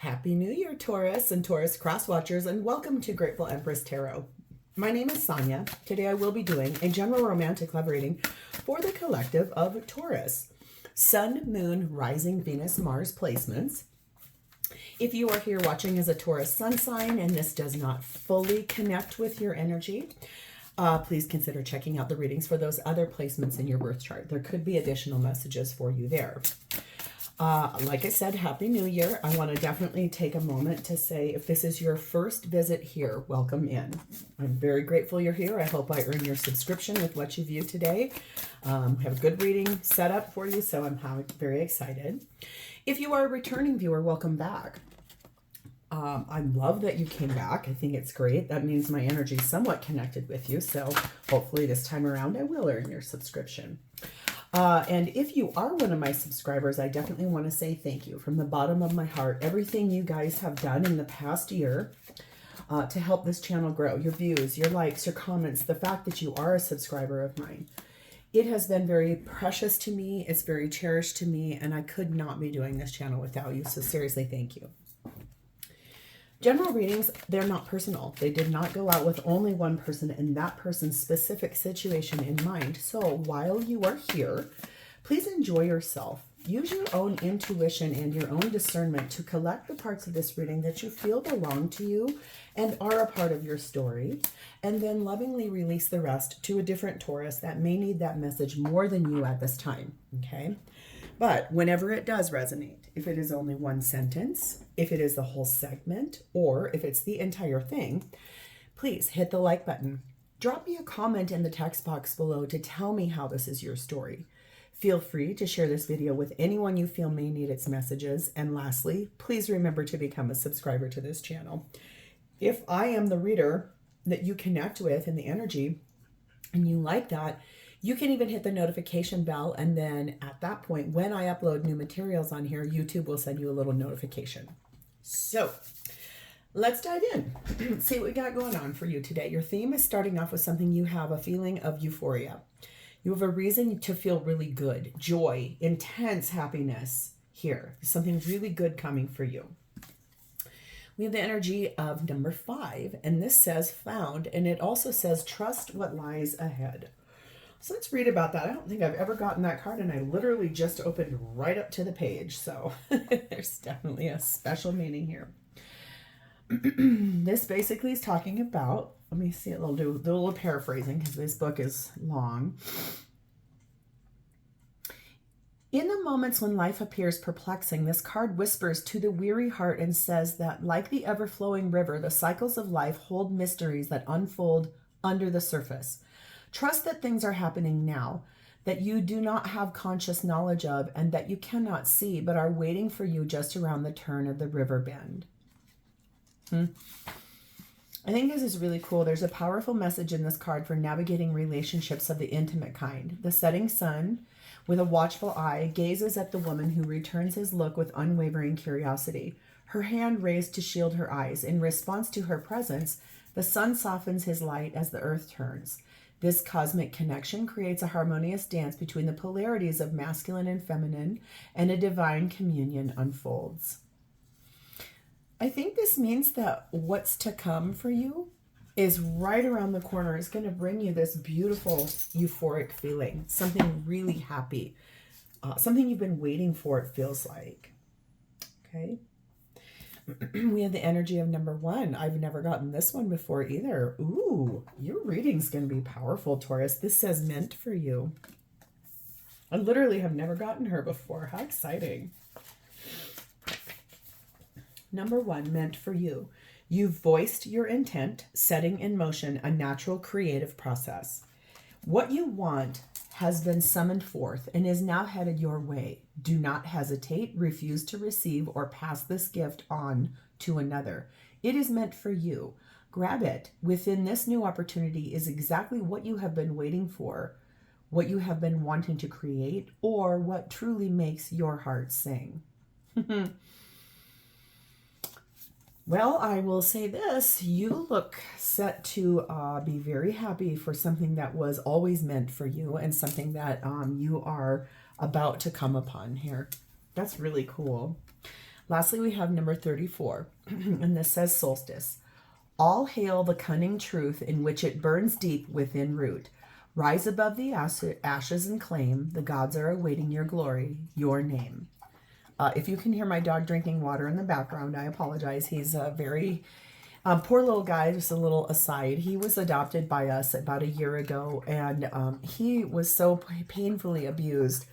Happy New Year, Taurus and Taurus cross-watchers, and welcome to Grateful Empress Tarot. My name is Sonia. Today I will be doing a general romantic love reading for the collective of Taurus. Sun, Moon, Rising, Venus, Mars placements. If you are here watching as a Taurus sun sign and this does not fully connect with your energy, please consider checking out the readings for those other placements in your birth chart. There could be additional messages for you there. Like I said, Happy New Year. I want to definitely take a moment to say, if this is your first visit here, welcome in. I'm very grateful you're here. I hope I earn your subscription with what you view today. We have a good reading set up for you, so I'm very excited. If you are a returning viewer, welcome back. I love that you came back. I think it's great. That means my energy is somewhat connected with you, so hopefully this time around I will earn your subscription. And if you are one of my subscribers, I definitely want to say thank you from the bottom of my heart. Everything you guys have done in the past year to help this channel grow, your views, your likes, your comments, the fact that you are a subscriber of mine. It has been very precious to me. It's very cherished to me, and I could not be doing this channel without you. So seriously, thank you. General readings, they're not personal. They did not go out with only one person and that person's specific situation in mind. So while you are here, please enjoy yourself. Use your own intuition and your own discernment to collect the parts of this reading that you feel belong to you and are a part of your story, and then lovingly release the rest to a different Taurus that may need that message more than you at this time, okay? But whenever it does resonate, if it is only one sentence, if it is the whole segment, or if it's the entire thing, please hit the like button. Drop me a comment in the text box below to tell me how this is your story. Feel free to share this video with anyone you feel may need its messages. And lastly, please remember to become a subscriber to this channel. If I am the reader that you connect with in the energy and you like that, you can even hit the notification bell, and then at that point, when I upload new materials on here, YouTube will send you a little notification. So let's dive in. See what we got going on for you today. Your theme is starting off with something you have a feeling of euphoria. You have a reason to feel really good, joy, intense happiness here. Something really good coming for you. We have the energy of number 5, and this says found, and it also says trust what lies ahead. So let's read about that. I don't think I've ever gotten that card, and I literally just opened right up to the page. So there's definitely a special meaning here. This basically is talking about, let me see, I'll do a little paraphrasing because this book is long. In the moments when life appears perplexing, this card whispers to the weary heart and says that, like the ever-flowing river, the cycles of life hold mysteries that unfold under the surface. Trust that things are happening now, that you do not have conscious knowledge of, and that you cannot see, but are waiting for you just around the turn of the river bend. I think this is really cool. There's a powerful message in this card for navigating relationships of the intimate kind. The setting sun, with a watchful eye, gazes at the woman who returns his look with unwavering curiosity. Her hand raised to shield her eyes. In response to her presence, the sun softens his light as the earth turns. This cosmic connection creates a harmonious dance between the polarities of masculine and feminine, and a divine communion unfolds. I think this means that what's to come for you is right around the corner. It's going to bring you this beautiful euphoric feeling, something really happy, something you've been waiting for, it feels like. Okay. We have the energy of number 1. I've never gotten this one before either. Ooh, your reading's going to be powerful, Taurus. This says meant for you. I literally have never gotten her before. How exciting. Number 1, meant for you. You've voiced your intent, setting in motion a natural creative process. What you want has been summoned forth and is now headed your way. Do not hesitate, refuse to receive, or pass this gift on to another. It is meant for you. Grab it. Within this new opportunity is exactly what you have been waiting for, what you have been wanting to create, or what truly makes your heart sing. Well, I will say this, you look set to be very happy for something that was always meant for you, and something that you are about to come upon here. That's really cool. Lastly, we have number 34, and this says solstice. All hail the cunning truth in which it burns deep within root. Rise above the ashes and claim the gods are awaiting your glory, your name. If you can hear my dog drinking water in the background, I apologize. He's a very poor little guy. Just a little aside. He was adopted by us about a year ago, and he was so painfully abused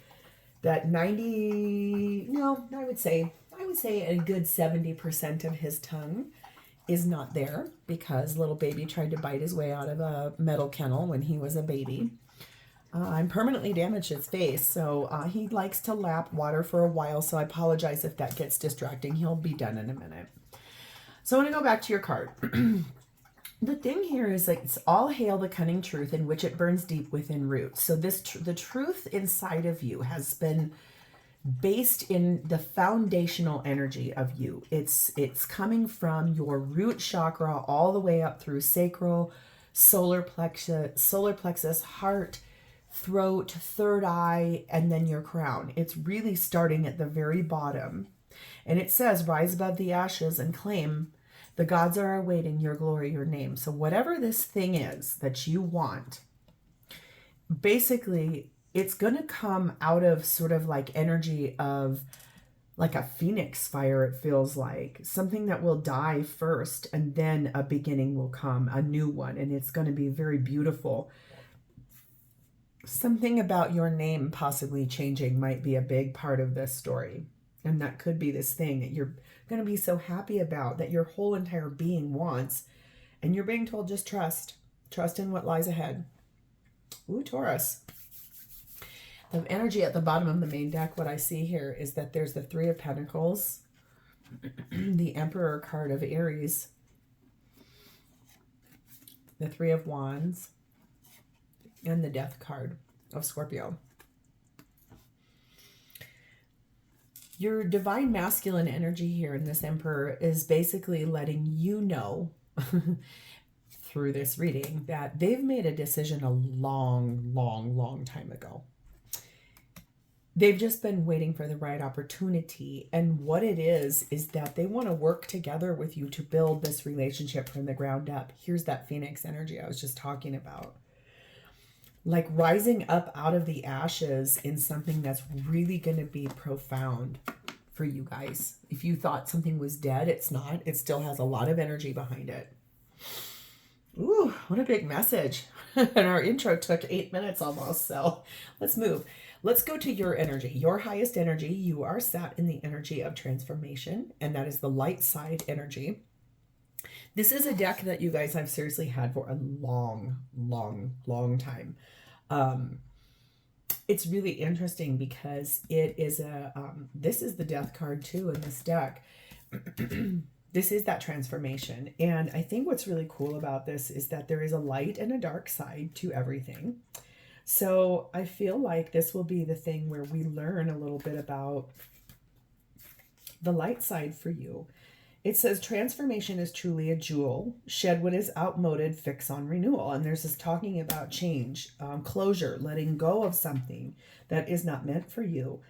that I would say a good 70% of his tongue is not there because little baby tried to bite his way out of a metal kennel when he was a baby. And permanently damaged his face, so he likes to lap water for a while, so I apologize if that gets distracting. He'll be done in a minute. So I want to go back to your card. The thing here is like, it's all hail the cunning truth in which it burns deep within root. So the truth inside of you has been based in the foundational energy of you. It's coming from your root chakra all the way up through sacral, solar plexus, heart, throat, third eye, and then your crown. It's really starting at the very bottom. And it says, rise above the ashes and claim the gods are awaiting your glory, your name. So whatever this thing is that you want, basically, it's going to come out of sort of like energy of like a phoenix fire, it feels like. Something that will die first, and then a beginning will come, a new one, and it's going to be very beautiful. Something about your name possibly changing might be a big part of this story. And that could be this thing that you're going to be so happy about, that your whole entire being wants. And you're being told, just trust. Trust in what lies ahead. Ooh, Taurus. The energy at the bottom of the main deck, what I see here is that there's the Three of Pentacles, the Emperor card of Aries, the Three of Wands, and the Death card of Scorpio. Your divine masculine energy here in this Emperor is basically letting you know through this reading that they've made a decision a long time ago. They've just been waiting for the right opportunity. And what it is that they want to work together with you to build this relationship from the ground up. Here's that Phoenix energy I was just talking about. Like rising up out of the ashes in something that's really going to be profound for you guys. If you thought something was dead, it's not. It still has a lot of energy behind it. Ooh, what a big message. And our intro took 8 minutes almost, so let's move. Let's go to your energy, your highest energy. You are sat in the energy of transformation, and that is the light side energy. This is a deck that you guys have seriously had for a long time. It's really interesting because it is this is the Death card too in this deck. This is that transformation. And I think what's really cool about this is that there is a light and a dark side to everything. So I feel like this will be the thing where we learn a little bit about the light side for you. It says transformation is truly a jewel. Shed what is outmoded, fix on renewal. And there's this talking about change, closure, letting go of something that is not meant for you.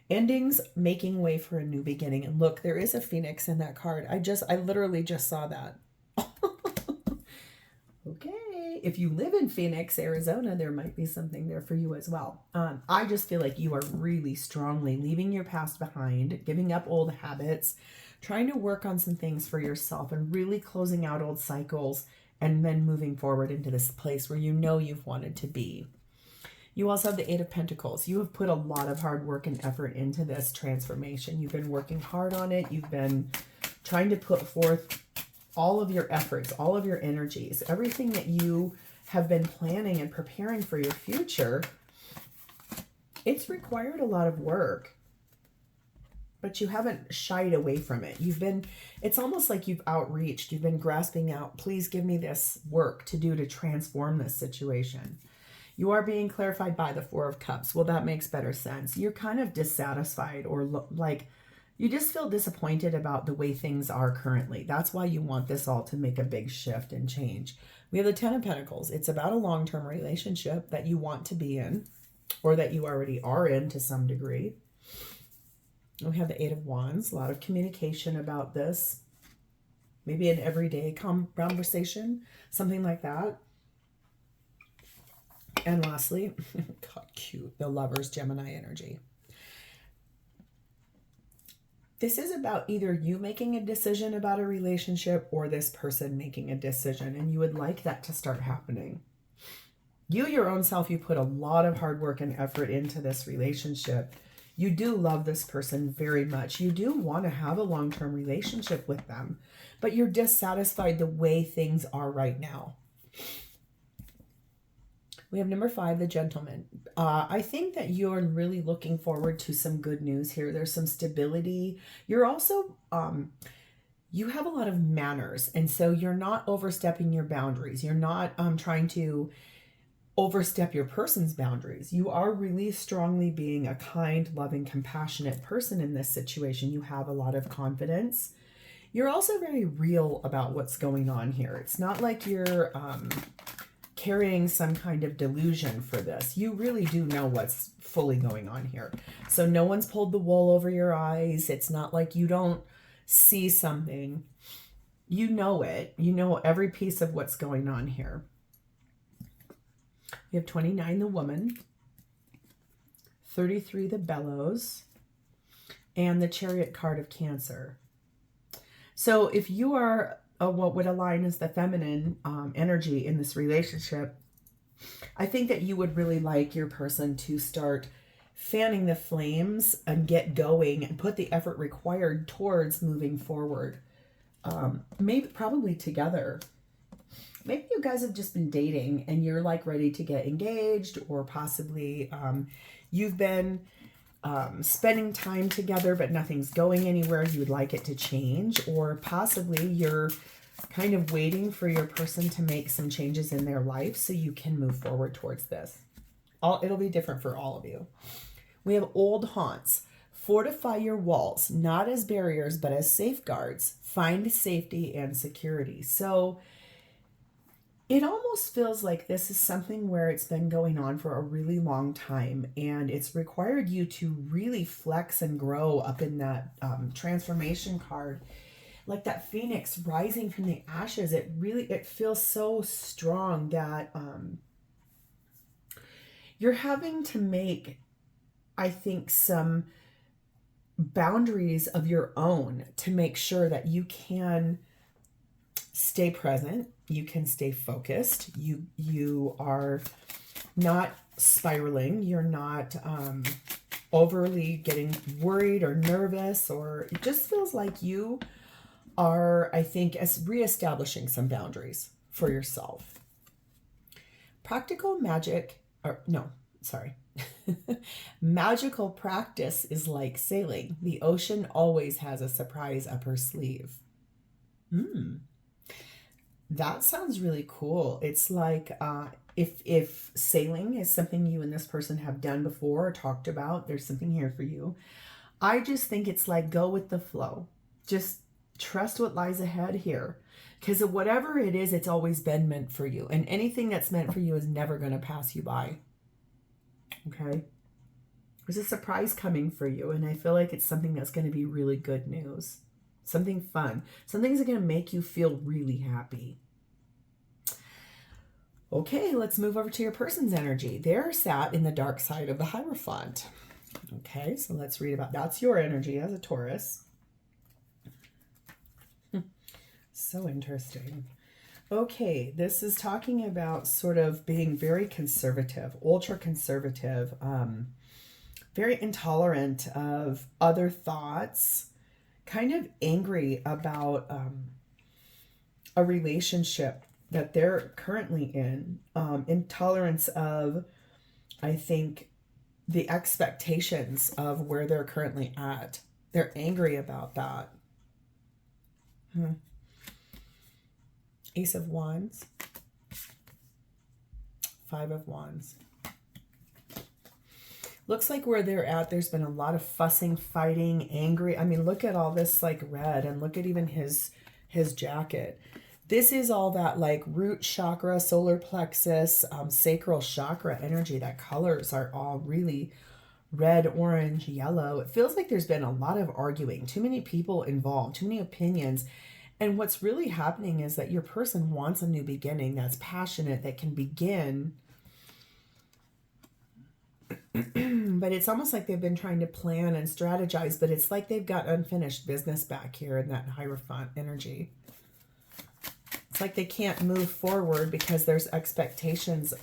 Endings, making way for a new beginning. And look, there is a Phoenix in that card. I literally just saw that. Okay. If you live in Phoenix, Arizona, there might be something there for you as well. I just feel like you are really strongly leaving your past behind, giving up old habits, trying to work on some things for yourself and really closing out old cycles and then moving forward into this place where you know you've wanted to be. You also have the Eight of Pentacles. You have put a lot of hard work and effort into this transformation. You've been working hard on it. You've been trying to put forth all of your efforts, all of your energies, everything that you have been planning and preparing for your future. It's required a lot of work, but you haven't shied away from it. It's almost like you've outreached. You've been grasping out, please give me this work to do to transform this situation. You are being clarified by the Four of Cups. Well, that makes better sense. You're kind of dissatisfied or like you just feel disappointed about the way things are currently. That's why you want this all to make a big shift and change. We have the Ten of Pentacles. It's about a long-term relationship that you want to be in or that you already are in to some degree. We have the Eight of Wands, a lot of communication about this. Maybe an everyday conversation, something like that. And lastly, God, cute, the Lovers, Gemini energy. This is about either you making a decision about a relationship or this person making a decision, and you would like that to start happening. You, your own self, you put a lot of hard work and effort into this relationship. You do love this person very much. You do want to have a long-term relationship with them, but you're dissatisfied the way things are right now. We have number 5, the Gentleman. I think that you're really looking forward to some good news here. There's some stability. You're also, you have a lot of manners, and so you're not overstepping your boundaries. You're not trying to overstep your person's boundaries. You are really strongly being a kind, loving, compassionate person in this situation. You have a lot of confidence. You're also very real about what's going on here. It's not like you're carrying some kind of delusion for this. You really do know what's fully going on here. So no one's pulled the wool over your eyes. It's not like you don't see something. You know it. You know every piece of what's going on here. We have 29, the Woman, 33, the Bellows, and the Chariot card of Cancer. So if you are what would align as the feminine energy in this relationship, I think that you would really like your person to start fanning the flames and get going and put the effort required towards moving forward. Maybe probably together. Maybe you guys have just been dating and you're like ready to get engaged, or possibly you've been spending time together, but nothing's going anywhere. You would like it to change, or possibly you're kind of waiting for your person to make some changes in their life so you can move forward towards this. It'll be different for all of you. We have Old Haunts. Fortify your walls, not as barriers, but as safeguards. Find safety and security. So it almost feels like this is something where it's been going on for a really long time, and it's required you to really flex and grow up in that transformation card. Like that phoenix rising from the ashes, it feels so strong that you're having to make, I think, some boundaries of your own to make sure that you can stay present, you can stay focused, you are not spiraling, you're not overly getting worried or nervous, or it just feels like you are, I think, as reestablishing some boundaries for yourself. Practical magic, or no, sorry. Magical practice is like sailing. The ocean always has a surprise up her sleeve. That sounds really cool. It's like if sailing is something you and this person have done before or talked about, there's something here for you. I just think it's like go with the flow. Just trust what lies ahead here. Because whatever it is, it's always been meant for you. And anything that's meant for you is never going to pass you by. Okay? There's a surprise coming for you. And I feel like it's something that's going to be really good news. Something fun. Something's going to make you feel really happy. Okay, let's move over to your person's energy. They're sat in the dark side of the Hierophant. Okay, so let's read about that's your energy as a Taurus. So interesting. Okay, this is talking about sort of being very conservative, ultra conservative, very intolerant of other thoughts, kind of angry about a relationship that they're currently in, intolerance of, I think, the expectations of where they're currently at. They're angry about that. Ace of Wands, 5 of Wands. Looks like where they're at, there's been a lot of fussing, fighting, angry. I mean, look at all this like red, and look at even his jacket. This is all that like root chakra, solar plexus, sacral chakra energy. That colors are all really, red, orange, yellow. It feels like there's been a lot of arguing, too many people involved, too many opinions. And what's really happening is that your person wants a new beginning that's passionate, that can begin. But it's almost like they've been trying to plan and strategize, but it's like they've got unfinished business back here in that Hierophant energy. It's like they can't move forward because there's expectations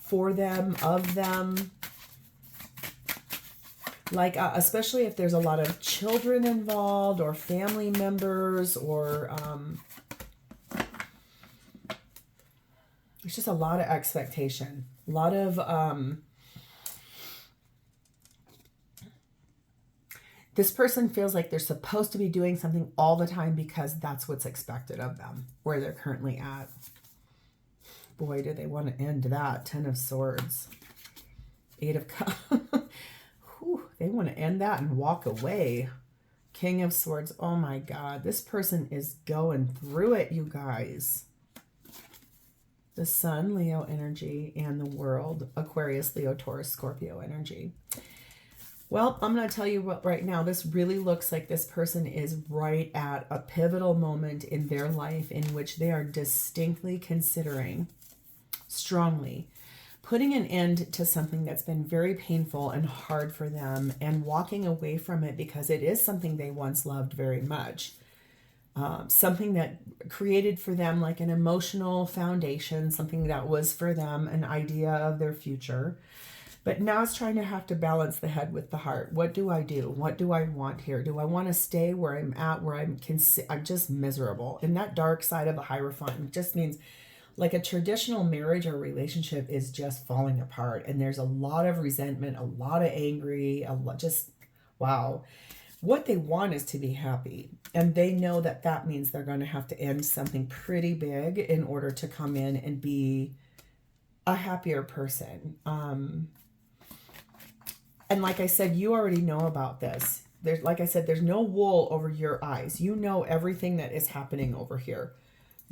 for them, of them. Like, especially if there's a lot of children involved or family members or there's just a lot of expectation. A lot of, this person feels like they're supposed to be doing something all the time because that's what's expected of them, where they're currently at. Boy, do they want to end that. 10 of Swords. 8 of Cups. They want to end that and walk away. King of Swords. Oh my God. This person is going through it, you guys. The Sun, Leo energy, and the World, Aquarius, Leo, Taurus, Scorpio energy. Well, I'm going to tell you what right now, this really looks like this person is right at a pivotal moment in their life in which they are distinctly considering strongly putting an end to something that's been very painful and hard for them and walking away from it because it is something they once loved very much. Something that created for them like an emotional foundation, something that was for them an idea of their future. But now it's trying to have to balance the head with the heart. What do I do? What do I want here? Do I want to stay where I'm at, where I'm just miserable? And that dark side of the Hierophant just means like a traditional marriage or relationship is just falling apart. And there's a lot of resentment, a lot of angry, a lot just, wow. What they want is to be happy. And they know that that means they're going to have to end something pretty big in order to come in and be a happier person. And like I said, you already know about this. There's, like I said, there's no wool over your eyes. You know everything that is happening over here.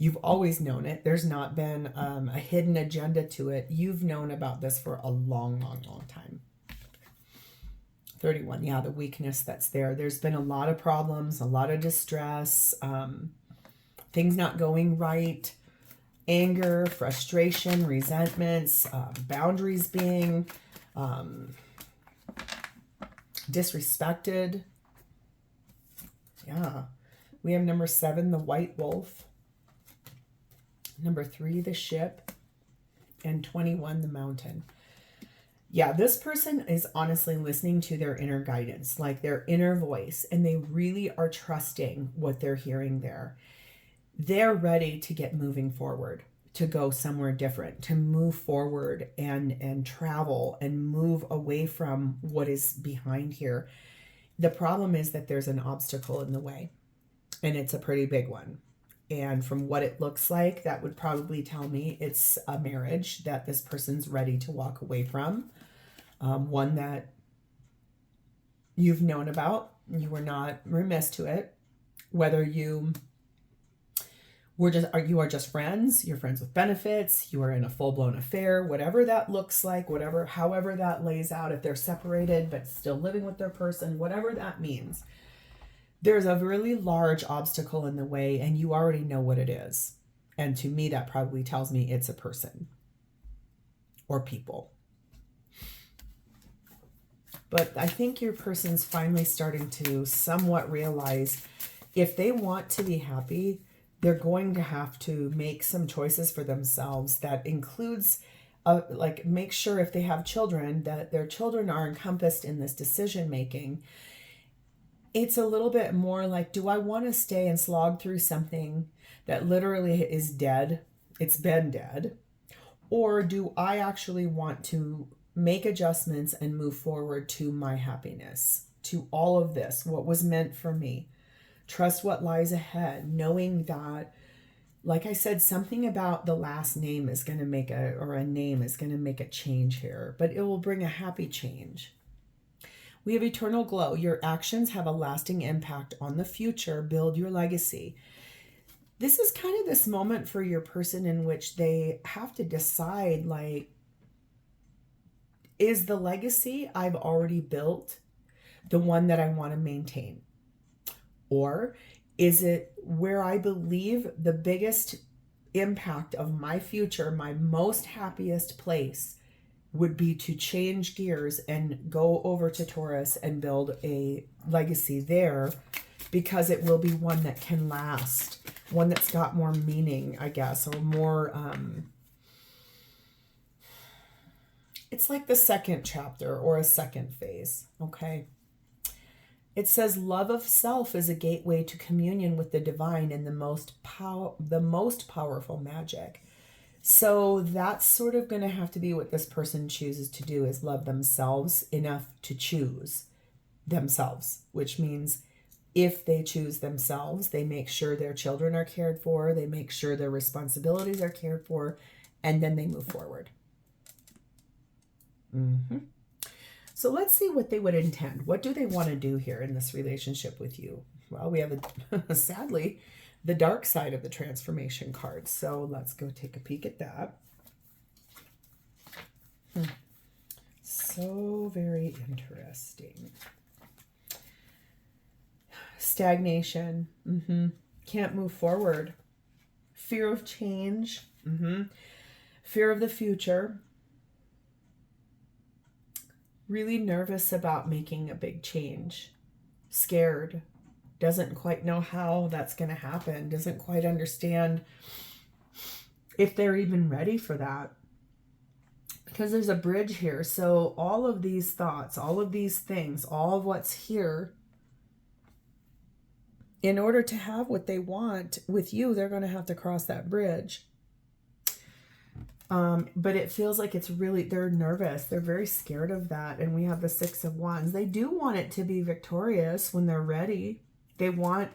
You've always known it. There's not been a hidden agenda to it. You've known about this for a long, long, long time. 31, yeah, the weakness that's there. There's been a lot of problems, a lot of distress, things not going right, anger, frustration, resentments, boundaries being disrespected. Yeah. We have number 7, the White Wolf. Number 3, the Ship. And 21, the Mountain. Yeah, this person is honestly listening to their inner guidance, like their inner voice, and they really are trusting what they're hearing there. They're ready to get moving forward, to go somewhere different, to move forward and travel and move away from what is behind here. The problem is that there's an obstacle in the way, and it's a pretty big one. And from what it looks like, that would probably tell me it's a marriage that this person's ready to walk away from. One that you've known about, you were not remiss to it. Whether you are just friends, you're friends with benefits, you are in a full-blown affair, whatever that looks like, however that lays out, if they're separated but still living with their person, whatever that means. There's a really large obstacle in the way, and you already know what it is. And to me, that probably tells me it's a person or people. But I think your person's finally starting to somewhat realize if they want to be happy, they're going to have to make some choices for themselves that includes, like, make sure if they have children that their children are encompassed in this decision making. It's a little bit more like, do I want to stay and slog through something that literally is dead? It's been dead. Or do I actually want to make adjustments and move forward to my happiness, to all of this, what was meant for me? Trust what lies ahead, knowing that, like I said, something about the last name is going to make a name is going to make a change here, but it will bring a happy change. We have eternal glow. Your actions have a lasting impact on the future. Build your legacy. This is kind of this moment for your person in which they have to decide, like, Is the legacy I've already built the one that I want to maintain? Or is it where I believe the biggest impact of my future, my most happiest place, would be to change gears and go over to Taurus and build a legacy there, because it will be one that can last, one that's got more meaning, I guess, or more, it's like the second chapter or a second phase, okay? It says love of self is a gateway to communion with the divine and the most powerful magic. So that's sort of going to have to be what this person chooses to do, is love themselves enough to choose themselves, which means if they choose themselves, they make sure their children are cared for, they make sure their responsibilities are cared for, and then they move forward. So let's see what they would intend. What do they want to do here in this relationship with you? Well, we have, sadly, the dark side of the transformation card. So let's go take a peek at that. So very interesting. Stagnation. Can't move forward. Fear of change. Fear of the future. Really nervous about making a big change. Scared. Doesn't quite know how that's going to happen. Doesn't quite understand if they're even ready for that. Because there's a bridge here. So all of these thoughts, all of these things, all of what's here, in order to have what they want with you, they're going to have to cross that bridge. But it feels like it's really, they're nervous. They're very scared of that. And we have the Six of Wands. They do want it to be victorious when they're ready. They want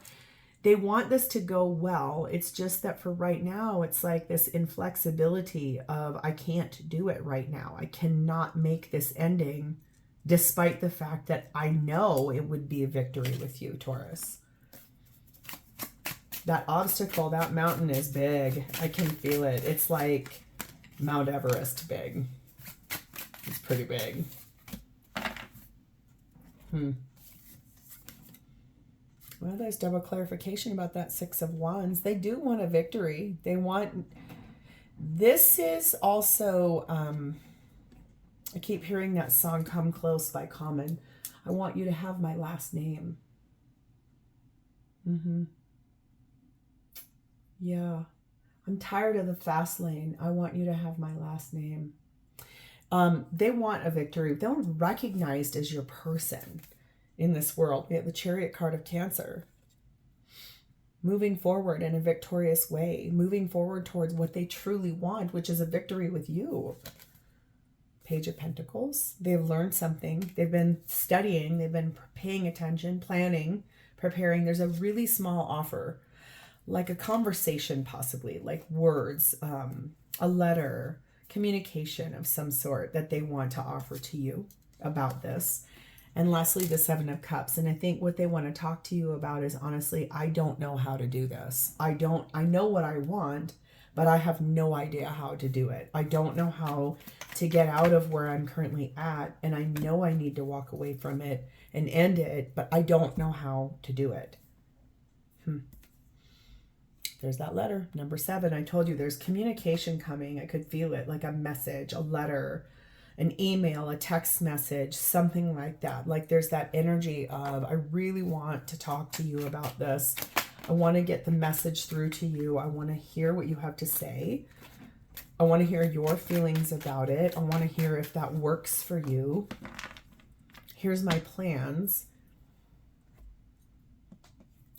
this to go well. It's just that for right now, it's like this inflexibility of, I can't do it right now. I cannot make this ending, despite the fact that I know it would be a victory with you, Taurus. That obstacle, that mountain is big. I can feel it. It's like Mount Everest big. It's pretty big. Well, there's double clarification about that Six of Wands. They do want a victory. They want... This is also... I keep hearing that song, Come Close by Coleman. I want you to have my last name. Yeah. I'm tired of the fast lane. I want you to have my last name. They want a victory. They're recognized as your person in this world. We have the Chariot card of Cancer. Moving forward in a victorious way. Moving forward towards what they truly want, which is a victory with you. Page of Pentacles. They've learned something. They've been studying. They've been paying attention, planning, preparing. There's a really small offer, like a conversation possibly, like words, a letter, communication of some sort that they want to offer to you about this. And lastly, the Seven of Cups. And I think what they want to talk to you about is, honestly, I don't know how to do this. I know what I want, but I have no idea how to do it. I don't know how to get out of where I'm currently at. And I know I need to walk away from it and end it, but I don't know how to do it. There's that letter, number 7. I told you there's communication coming. I could feel it, like a message, a letter, an email, a text message, something like that. Like there's that energy of, I really want to talk to you about this. I want to get the message through to you. I want to hear what you have to say. I want to hear your feelings about it. I want to hear if that works for you. Here's my plans.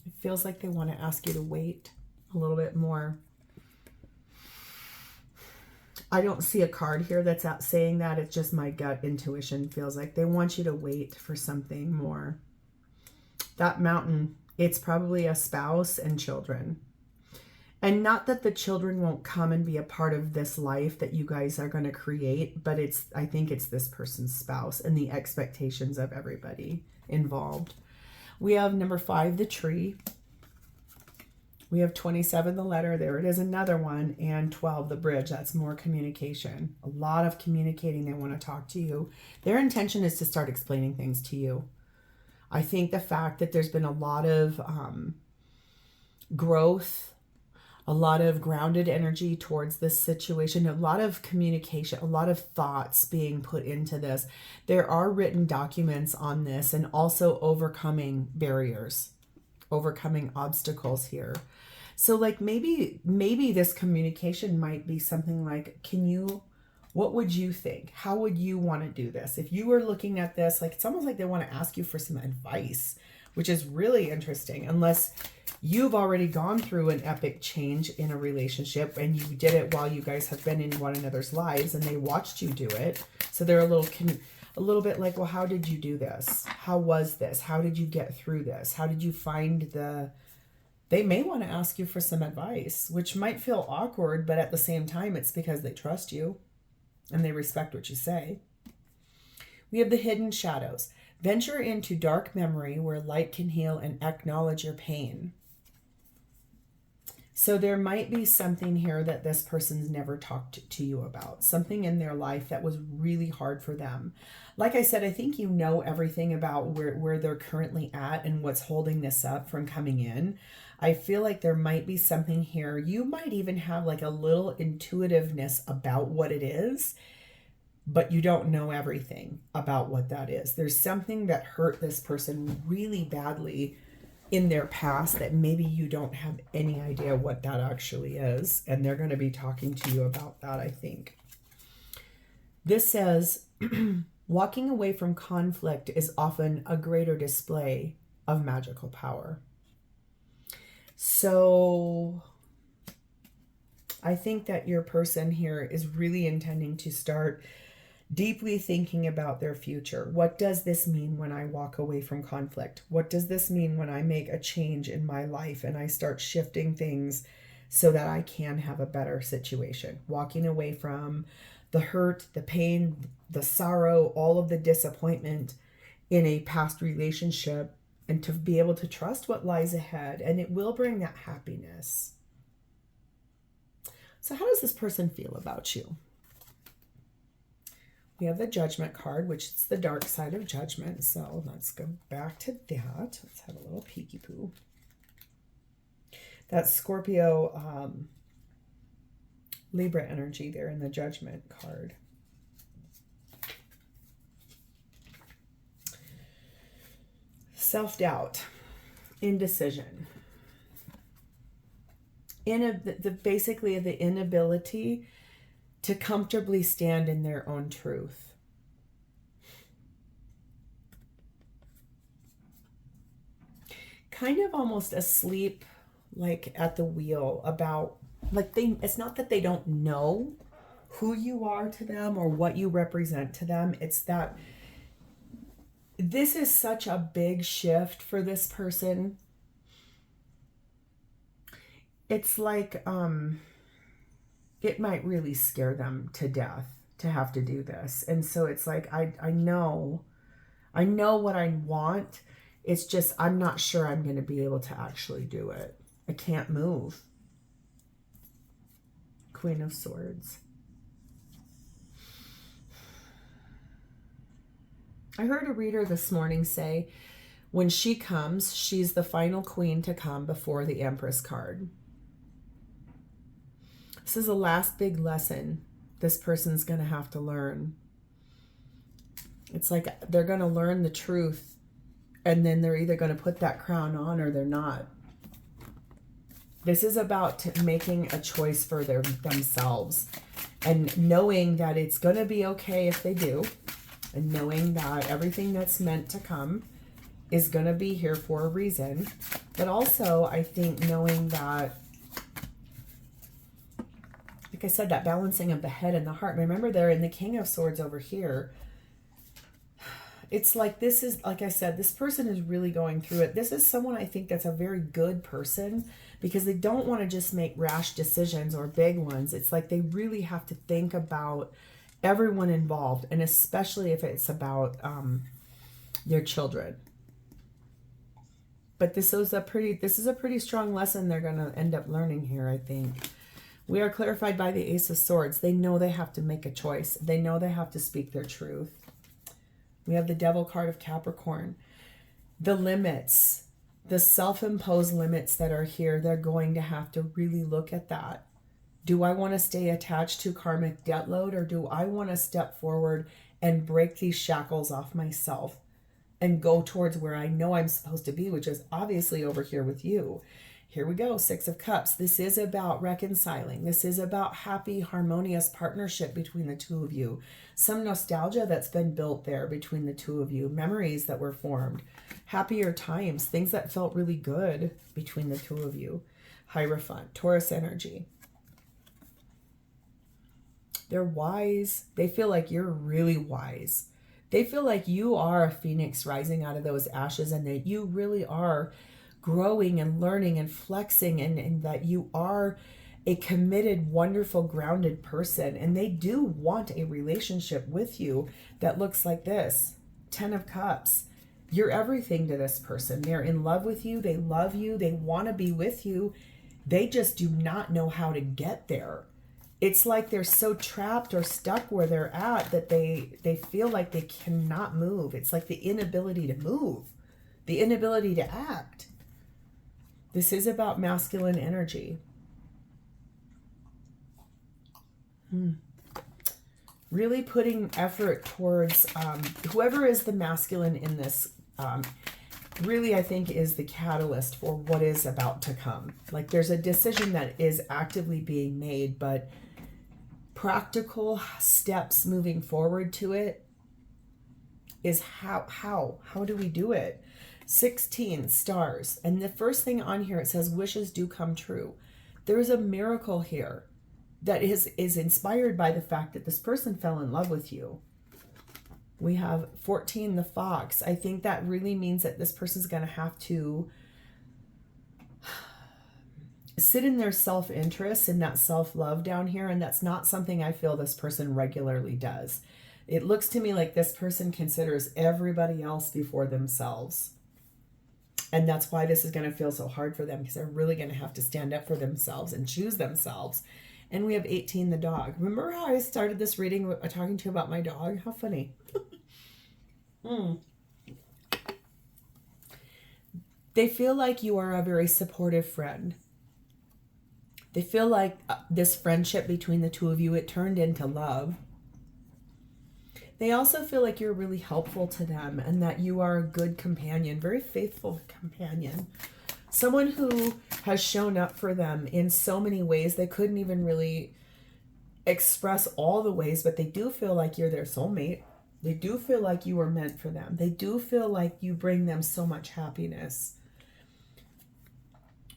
It feels like they want to ask you to wait a little bit more. I don't see a card here that's out saying that. It's just my gut intuition feels like they want you to wait for something more. That mountain, it's probably a spouse and children. And not that the children won't come and be a part of this life that you guys are going to create, but I think it's this person's spouse and the expectations of everybody involved. We have number 5, the tree. We have 27, the letter. There it is, another one. And 12, the bridge. That's more communication. A lot of communicating. They want to talk to you. Their intention is to start explaining things to you. I think the fact that there's been a lot of growth, a lot of grounded energy towards this situation, a lot of communication, a lot of thoughts being put into this. There are written documents on this, and also overcoming barriers, overcoming obstacles here. So like maybe this communication might be something like, what would you think? How would you want to do this? If you were looking at this, like it's almost like they want to ask you for some advice, which is really interesting, unless you've already gone through an epic change in a relationship and you did it while you guys have been in one another's lives and they watched you do it. So they're a little bit like, well, how did you do this? How was this? How did you get through this? How did you find they may want to ask you for some advice, which might feel awkward, but at the same time, it's because they trust you and they respect what you say. We have the hidden shadows. Venture into dark memory where light can heal and acknowledge your pain. So there might be something here that this person's never talked to you about. Something in their life that was really hard for them. Like I said, I think you know everything about where they're currently at and what's holding this up from coming in. I feel like there might be something here. You might even have like a little intuitiveness about what it is, but you don't know everything about what that is. There's something that hurt this person really badly in their past that maybe you don't have any idea what that actually is. And they're going to be talking to you about that, I think. This says, walking away from conflict is often a greater display of magical power. So I think that your person here is really intending to start deeply thinking about their future. What does this mean when I walk away from conflict? What does this mean when I make a change in my life and I start shifting things so that I can have a better situation? Walking away from the hurt, the pain, the sorrow, all of the disappointment in a past relationship, and to be able to trust what lies ahead, and it will bring that happiness. So how does this person feel about you? We have the Judgment card, which is the dark side of judgment. So let's go back to that. Let's have a little peeky poo. That's Scorpio, Libra energy there in the Judgment card. Self-doubt, indecision, basically the inability to comfortably stand in their own truth. Kind of almost asleep, like at the wheel about, like it's not that they don't know who you are to them or what you represent to them. It's that this is such a big shift for this person. It's like, it might really scare them to death to have to do this. And so it's like, I know what I want. It's just, I'm not sure I'm going to be able to actually do it. I can't move. Queen of Swords. I heard a reader this morning say, when she comes, she's the final queen to come before the Empress card. This is the last big lesson this person's going to have to learn. It's like they're going to learn the truth, and then they're either going to put that crown on or they're not. This is about making a choice for themselves and knowing that it's going to be okay if they do, and knowing that everything that's meant to come is going to be here for a reason. But also, I think knowing that, like I said, that balancing of the head and the heart. Remember, they're in the King of Swords over here. It's like, this is, like I said, this person is really going through it. This is someone I think that's a very good person, because they don't want to just make rash decisions or big ones. It's like they really have to think about everyone involved, and especially if it's about their children. But this is a pretty strong lesson they're going to end up learning here, I think. We are clarified by the Ace of Swords. They know they have to make a choice. They know they have to speak their truth. We have the Devil card of Capricorn. The limits, the self-imposed limits that are here, they're going to have to really look at that. Do I want to stay attached to karmic debt load, or do I want to step forward and break these shackles off myself and go towards where I know I'm supposed to be, which is obviously over here with you? Here we go, Six of Cups. This is about reconciling. This is about happy, harmonious partnership between the two of you. Some nostalgia that's been built there between the two of you. Memories that were formed. Happier times. Things that felt really good between the two of you. Hierophant. Taurus energy. They're wise. They feel like you're really wise. They feel like you are a phoenix rising out of those ashes, and that you really are growing and learning and flexing, and that you are a committed, wonderful, grounded person. And they do want a relationship with you that looks like this. 10 of Cups. You're everything to this person. They're in love with you. They love you. They want to be with you. They just do not know how to get there. It's like they're so trapped or stuck where they're at that they feel like they cannot move. It's like the inability to move, the inability to act. This is about masculine energy. Really putting effort towards whoever is the masculine in this, really I think is the catalyst for what is about to come. Like there's a decision that is actively being made, but practical steps moving forward to it is how do we do it? 16 stars. And the first thing on here, it says wishes do come true. There is a miracle here that is inspired by the fact that this person fell in love with you. We have 14, the Fox. I think that really means that this person's going to have to sit in their self-interest and that self-love down here. And that's not something I feel this person regularly does. It looks to me like this person considers everybody else before themselves. And that's why this is going to feel so hard for them, because they're really going to have to stand up for themselves and choose themselves. And we have 18, the dog. Remember how I started this reading talking to you about my dog? How funny. They feel like you are a very supportive friend. They feel like this friendship between the two of you, it turned into love. They also feel like you're really helpful to them and that you are a good companion, very faithful companion. Someone who has shown up for them in so many ways. They couldn't even really express all the ways, but they do feel like you're their soulmate. They do feel like you were meant for them. They do feel like you bring them so much happiness.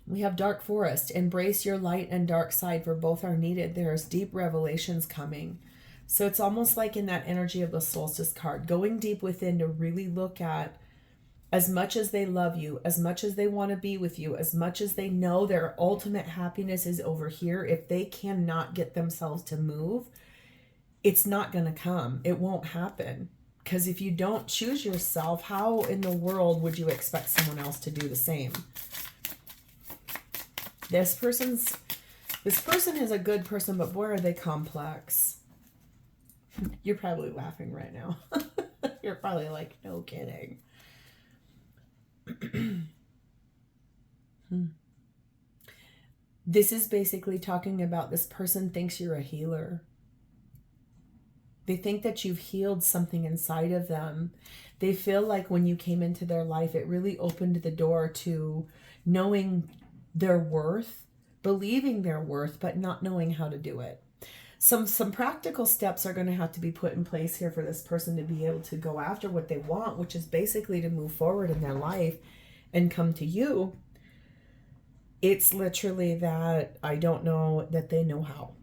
We have Dark Forest. Embrace your light and dark side, for both are needed. There's deep revelations coming. So it's almost like in that energy of the Solstice card, going deep within to really look at, as much as they love you, as much as they want to be with you, as much as they know their ultimate happiness is over here, if they cannot get themselves to move, it's not going to come. It won't happen. Because if you don't choose yourself, how in the world would you expect someone else to do the same? This person is a good person, but boy, are they complex. You're probably laughing right now. You're probably like, no kidding. This is basically talking about this person thinks you're a healer. They think that you've healed something inside of them. They feel like when you came into their life, it really opened the door to knowing their worth, believing their worth, but not knowing how to do it. Some practical steps are going to have to be put in place here for this person to be able to go after what they want, which is basically to move forward in their life and come to you. It's literally that I don't know that they know how.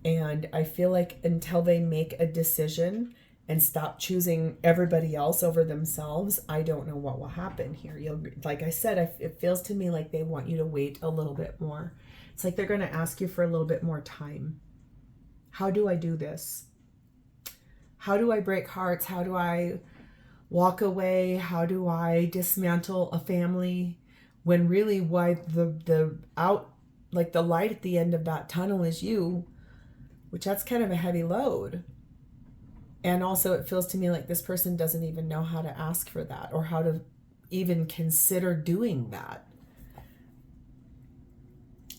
And I feel like until they make a decision and stop choosing everybody else over themselves, I don't know what will happen here. Like I said, it feels to me like they want you to wait a little bit more. It's like they're going to ask you for a little bit more time. How do I do this? How do I break hearts? How do I walk away? How do I dismantle a family? when really why the light at the end of that tunnel is you, which that's kind of a heavy load. And also it feels to me like this person doesn't even know how to ask for that or how to even consider doing that.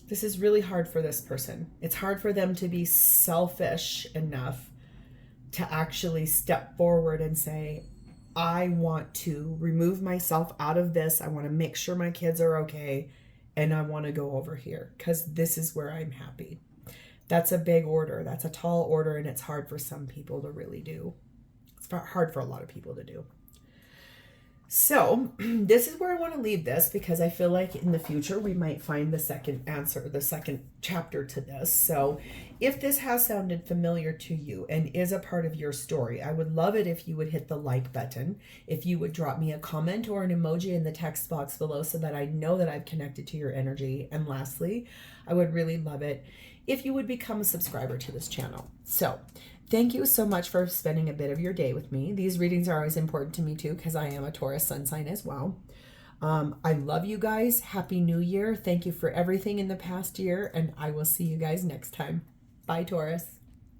This is really hard for this person. It's hard for them to be selfish enough to actually step forward and say, I want to remove myself out of this. I want to make sure my kids are okay. And I want to go over here because this is where I'm happy. That's a big order. That's a tall order, and it's hard for some people to really do. It's hard for a lot of people to do. So this is where I want to leave this because I feel like in the future we might find the second answer, the second chapter to this. So if this has sounded familiar to you and is a part of your story, I would love it if you would hit the like button, if you would drop me a comment or an emoji in the text box below so that I know that I've connected to your energy. And lastly, I would really love it if you would become a subscriber to this channel. So thank you so much for spending a bit of your day with me. These readings are always important to me too because I am a Taurus sun sign as well. I love you guys. Happy New Year. Thank you for everything in the past year, and I will see you guys next time. Bye, Taurus.